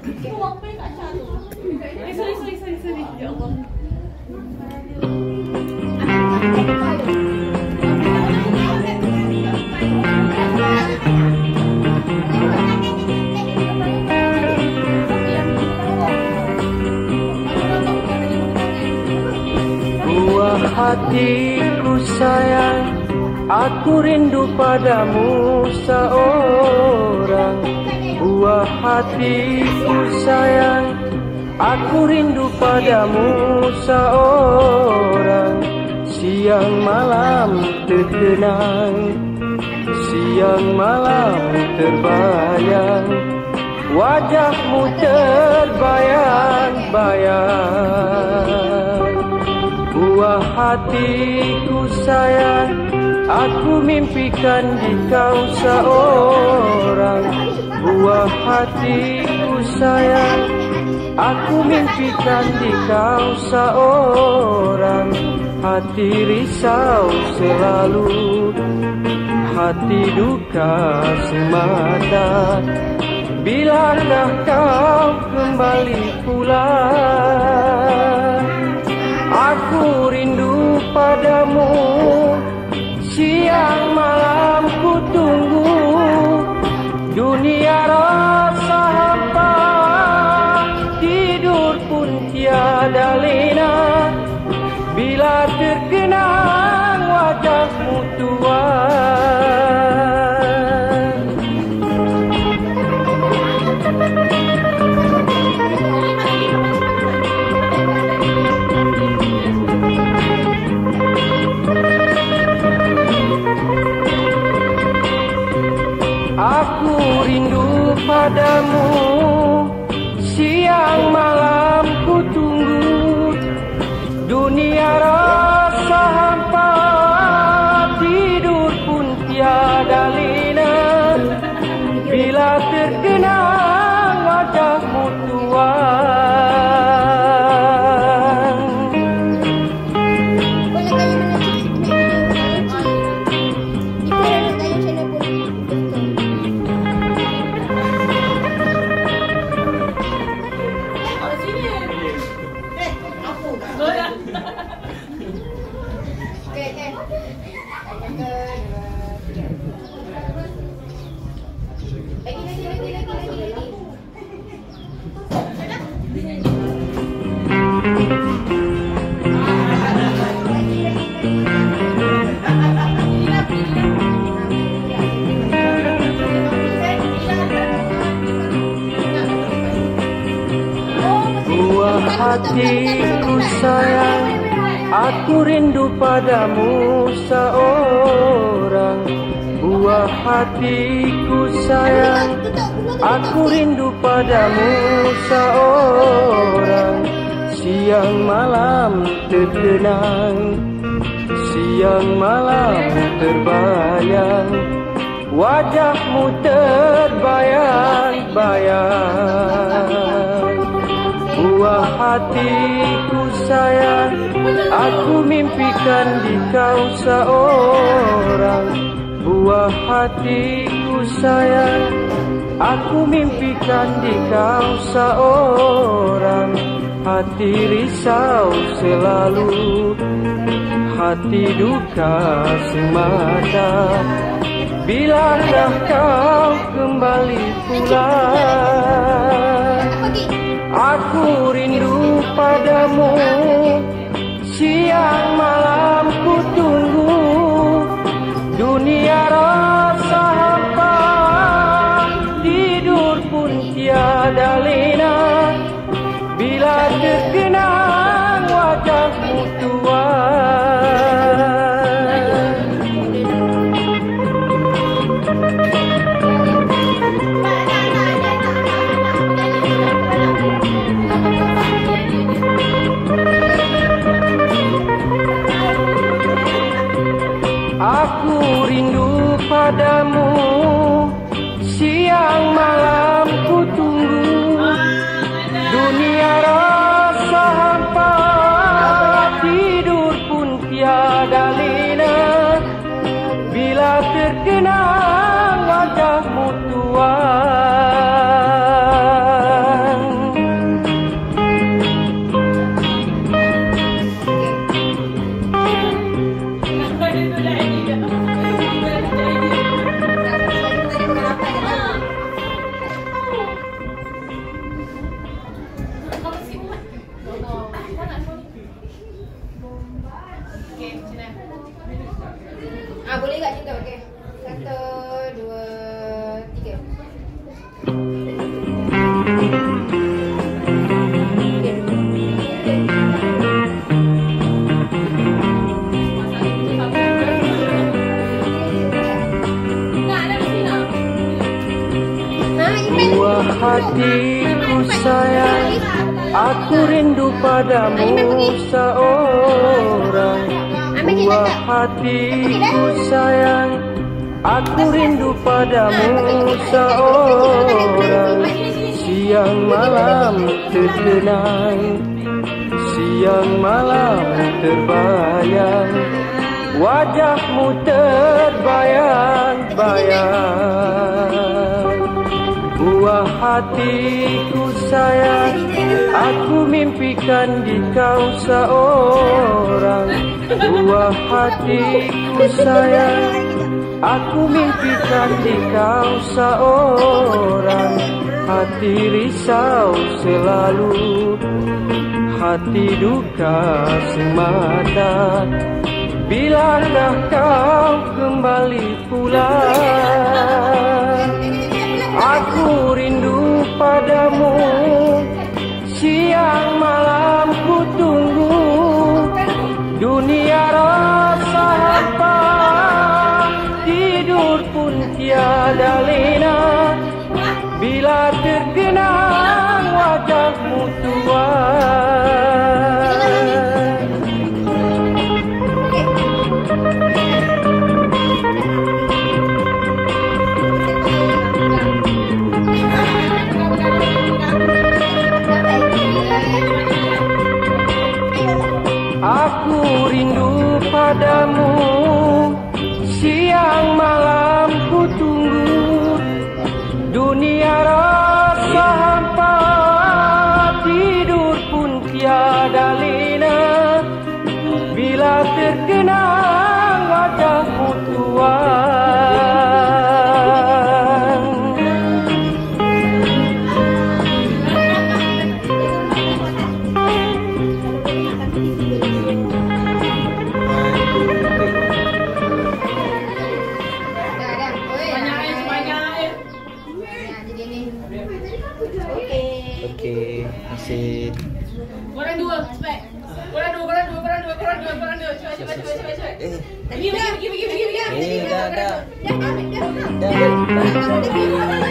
Buang apa kat Syah tu? Sorry. Ya Allah. Buah hatiku sayang, aku rindu padamu seorang. Buah hatiku sayang, aku rindu padamu seorang. Siang malam terkenang, siang malam terbayang, wajahmu terbayang-bayang. Buah hatiku sayang, aku mimpikan di kau seorang. Buah hatiku sayang, aku mimpikan di kau seorang. Hati risau selalu, hati duka semata. Bilakah kau kembali pulang? Aku rindu padamu, siang malam ku tunggu. Dunia rasa hampa, tidur pun tiada lena. Bila terkenang wajahmu tuan. Aku rindu padamu, siang malam ku tunggu. Dunia rasa hampa, tidur pun tiada lena. Bila terkenang wajahmu tuan. Buah hatiku sayang, aku rindu padamu seorang. Buah hatiku sayang, aku rindu padamu seorang. Siang malam terkenang, siang malam terbayang, wajahmu terbayang-bayang. Buah hatiku sayang, aku mimpikan di kau seorang. Buah hatiku sayang, aku mimpikan di kau seorang. Hati risau selalu, hati duka semata. Bilakah kau kembali pulang? Aku rindu padamu, siang malam ku tunggu. Dunia rasa hampa, tidur pun tiada lena. Bila terkenang wajahmu tuan. Aku rindu padamu, siang malam ku tunggu. Dunia rasa hampa, tidur pun tiada lena. Bila terkenang wajahmu tuan. Buah hatiku sayang, aku rindu padamu seorang. Buah hatiku sayang, aku rindu padamu seorang. Siang malam terkenang, siang malam terbayang, wajahmu terbayang-bayang. Buah hatiku sayang, aku mimpikan di kau seorang. Buah hatiku sayang, aku mimpikan di kau seorang. Hati risau selalu, hati duka semata. Bilakah kau kembali pulang? Aku rindu padamu, siang malam ku tunggu. Dunia rasa hampa, tidur pun tiada lena. Bila terkenang wajahmu tua. Aku rindu padamu, siang malam ku tunggu. Dunia rasa hampa, tidur pun tiada lena. Bila terkenang wajahmu tua. Okey, masih. Korang dua, cepat. Korang dua. Cepat. Pergi. Dah.